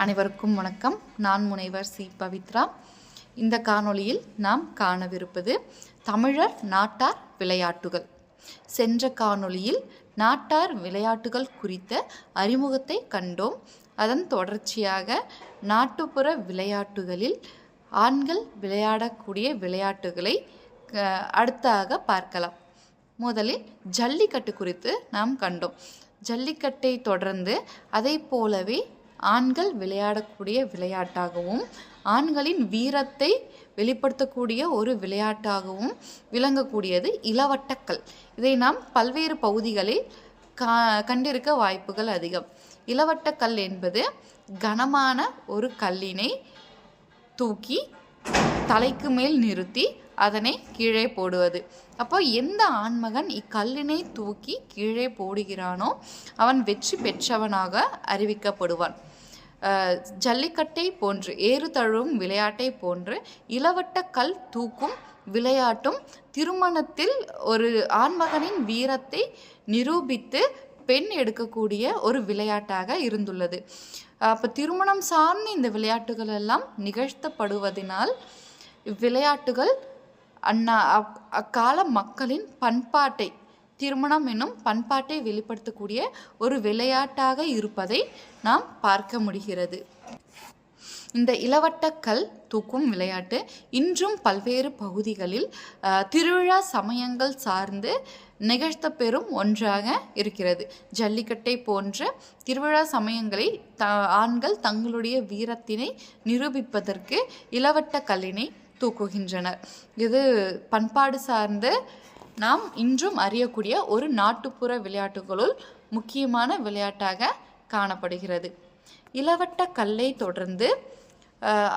அனைவருக்கும் வணக்கம். நான் முனைவர் சி பவித்ரா. இந்த காணொளியில் நாம் காணவிருப்பது தமிழர் நாட்டார் விளையாட்டுகள். சென்ற காணொளியில் நாட்டார் விளையாட்டுகள் குறித்த அறிமுகத்தை கண்டோம். அதன் தொடர்ச்சியாக நாட்டுப்புற விளையாட்டுகளில் ஆண்கள் விளையாடக்கூடிய விளையாட்டுகளை அடுத்தாக பார்க்கலாம். முதலில் ஜல்லிக்கட்டு குறித்து நாம் கண்டோம். ஜல்லிக்கட்டை தொடர்ந்து அதை போலவே ஆண்கள் விளையாடக்கூடிய விளையாட்டாகவும் ஆண்களின் வீரத்தை வெளிப்படுத்தக்கூடிய ஒரு விளையாட்டாகவும் விளங்கக்கூடியது இளவட்டக்கல். இதை நாம் பல்வேறு பகுதிகளில் கண்டிருக்க வாய்ப்புகள் அதிகம். இளவட்டக்கல் என்பது கனமான ஒரு கல்லினை தூக்கி தலைக்கு மேல் நிறுத்தி அதனை கீழே போடுவது. அப்போ எந்த ஆண்மகன் இக்கல்லினை தூக்கி கீழே போடுகிறானோ அவன் வெற்றி பெற்றவனாக அறிவிக்கப்படுவான். ஜல்லிக்கட்டை போன்று ஏறு தழுவும் விளையாட்டை போன்று இளவட்ட கல் தூக்கும் விளையாட்டும் திருமணத்தில் ஒரு ஆண்மகனின் வீரத்தை நிரூபித்து பெண் எடுக்கக்கூடிய ஒரு விளையாட்டாக இருந்துள்ளது. அப்போ திருமணம் சார்ந்த இந்த விளையாட்டுகள் எல்லாம் நிகழ்த்தப்படுவதனால் இவ்விளையாட்டுகள் அக்கால மக்களின் பண்பாட்டை, திருமணம் என்னும் பண்பாட்டை வெளிப்படுத்தக்கூடிய ஒரு விளையாட்டாக இருப்பதை நாம் பார்க்க முடிகிறது. இந்த இளவட்டக்கல் தூக்கும் விளையாட்டு இன்றும் பல்வேறு பகுதிகளில் திருவிழா சமயங்கள் சார்ந்து நிகழ்த்தப்பெறும் ஒன்றாக இருக்கிறது. ஜல்லிக்கட்டை போன்ற திருவிழா சமயங்களை ஆண்கள் தங்களுடைய வீரத்தினை நிரூபிப்பதற்கு இளவட்டக்கல்லினை தூக்குகின்றனர். இது பண்பாடு சார்ந்து நாம் இன்றும் அறியக்கூடிய ஒரு நாட்டுப்புற விளையாட்டுகளுள் முக்கியமான விளையாட்டாக காணப்படுகிறது. இளவட்ட கல்லை தொடர்ந்து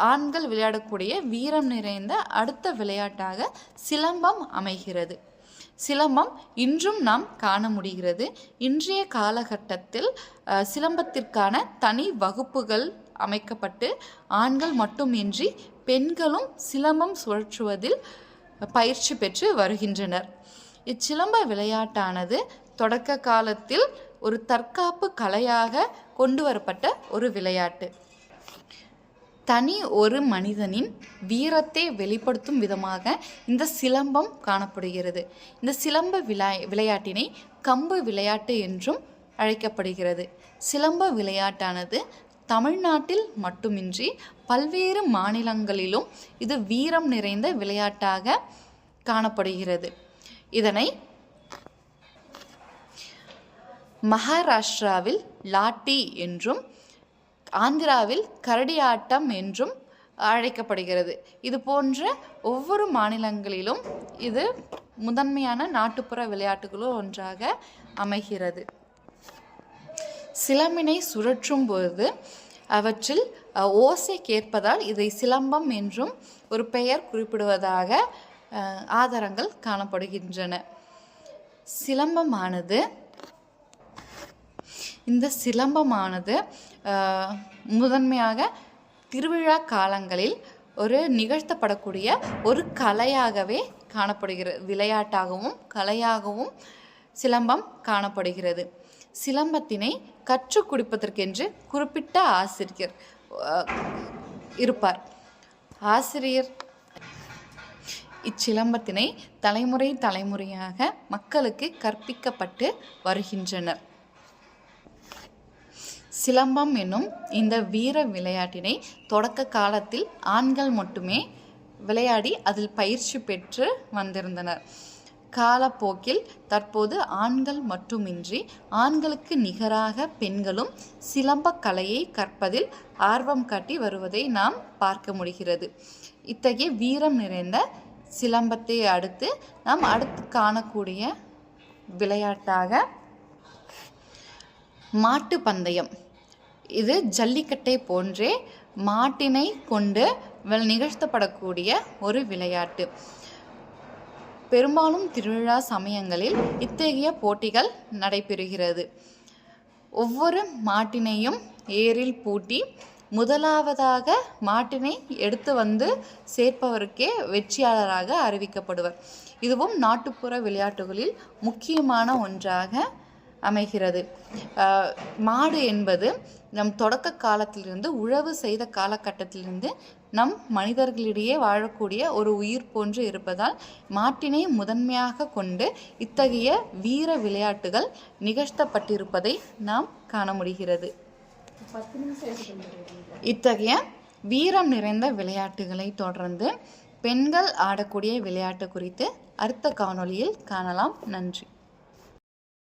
ஆண்கள் விளையாடக்கூடிய வீரம் நிறைந்த அடுத்த விளையாட்டாக சிலம்பம் அமைகிறது. சிலம்பம் இன்றும் நாம் காண முடிகிறது. இன்றைய காலகட்டத்தில் சிலம்பத்திற்கான தனி வகுப்புகள் அமைக்கப்பட்டு ஆண்கள் மட்டுமின்றி பெண்களும் சிலம்பம் சுழற்றுவதில் பயிற்சி பெற்று வருகின்றனர். இச்சிலம்ப விளையாட்டானது தொடக்க காலத்தில் ஒரு தற்காப்பு கலையாக கொண்டு வரப்பட்ட ஒரு விளையாட்டு. தனி ஒரு மனிதனின் வீரத்தை வெளிப்படுத்தும் விதமாக இந்த சிலம்பம் காணப்படுகிறது. இந்த சிலம்ப விளையாட்டினை கம்பு விளையாட்டு என்றும் அழைக்கப்படுகிறது. சிலம்ப விளையாட்டானது தமிழ்நாட்டில் மட்டுமின்றி பல்வேறு மாநிலங்களிலும் இது வீரம் நிறைந்த விளையாட்டாக காணப்படுகிறது. இதனை மகாராஷ்டிராவில் லாட்டி என்றும் ஆந்திராவில் கரடியாட்டம் என்றும் அழைக்கப்படுகிறது. இது போன்ற ஒவ்வொரு மாநிலங்களிலும் இது முதன்மையான நாட்டுப்புற விளையாட்டுகளும் ஒன்றாக அமைகிறது. சிலம்பினை சுழற்றும் பொழுது அவற்றில் ஓசை கேட்பதால் இதை சிலம்பம் என்றும் ஒரு பெயர் குறிப்பிடுவதாக ஆதாரங்கள் காணப்படுகின்றன. இந்த சிலம்பமானது முதன்மையாக திருவிழா காலங்களில் ஒரு நிகழ்த்தப்படக்கூடிய ஒரு கலையாகவே காணப்படுகிறது. விளையாட்டாகவும் கலையாகவும் சிலம்பம் காணப்படுகிறது. சிலம்பத்தினை கற்றுக் கொடுப்பதற்கென்று குறிப்பிட்ட ஆசிரியர் இருப்பார். ஆசிரியர் இச்சிலம்பத்தினை தலைமுறையாக மக்களுக்கு கற்பிக்கப்பட்டு வருகின்றனர். சிலம்பம் என்னும் இந்த வீர விளையாட்டினை தொடக்க காலத்தில் ஆண்கள் மட்டுமே விளையாடி அதில் பயிற்சி பெற்று வந்திருந்தனர். காலப்போக்கில் தற்போது ஆண்கள் மட்டுமின்றி ஆண்களுக்கு நிகராக பெண்களும் சிலம்ப கலையை கற்பதில் ஆர்வம் காட்டி வருவதை நாம் பார்க்க முடிகிறது. இத்தகைய வீரம் நிறைந்த சிலம்பத்தை அடுத்து நாம் காணக்கூடிய விளையாட்டாக மாட்டு பந்தயம். இது ஜல்லிக்கட்டை போன்றே மாட்டினை கொண்டு நிகழ்த்தப்படக்கூடிய ஒரு விளையாட்டு. பெரும்பாலும் திருவிழா சமயங்களில் இத்தகைய போட்டிகள் நடைபெறுகிறது. ஒவ்வொரு மாட்டினையும் ஏரில் பூட்டி முதலாவதாக மாட்டினை எடுத்து வந்து சேர்ப்பவருக்கே வெற்றியாளராக அறிவிக்கப்படுவர். இதுவும் நாட்டுப்புற விளையாட்டுகளில் முக்கியமான ஒன்றாக அமைகிறது. மாடு என்பது நம் தொடக்க காலத்திலிருந்து உழவு செய்த காலகட்டத்திலிருந்து நம் மனிதர்களிடையே வாழக்கூடிய ஒரு உயிர் போன்று இருப்பதால் மாட்டினை முதன்மையாக கொண்டு இத்தகைய வீர விளையாட்டுகள் நிகழ்த்தப்பட்டிருப்பதை நாம் காண முடிகிறது. இத்தகைய வீரம் நிறைந்த விளையாட்டுகளை தொடர்ந்து பெண்கள் ஆடக்கூடிய விளையாட்டு குறித்து அடுத்த காணொளியில் காணலாம். நன்றி.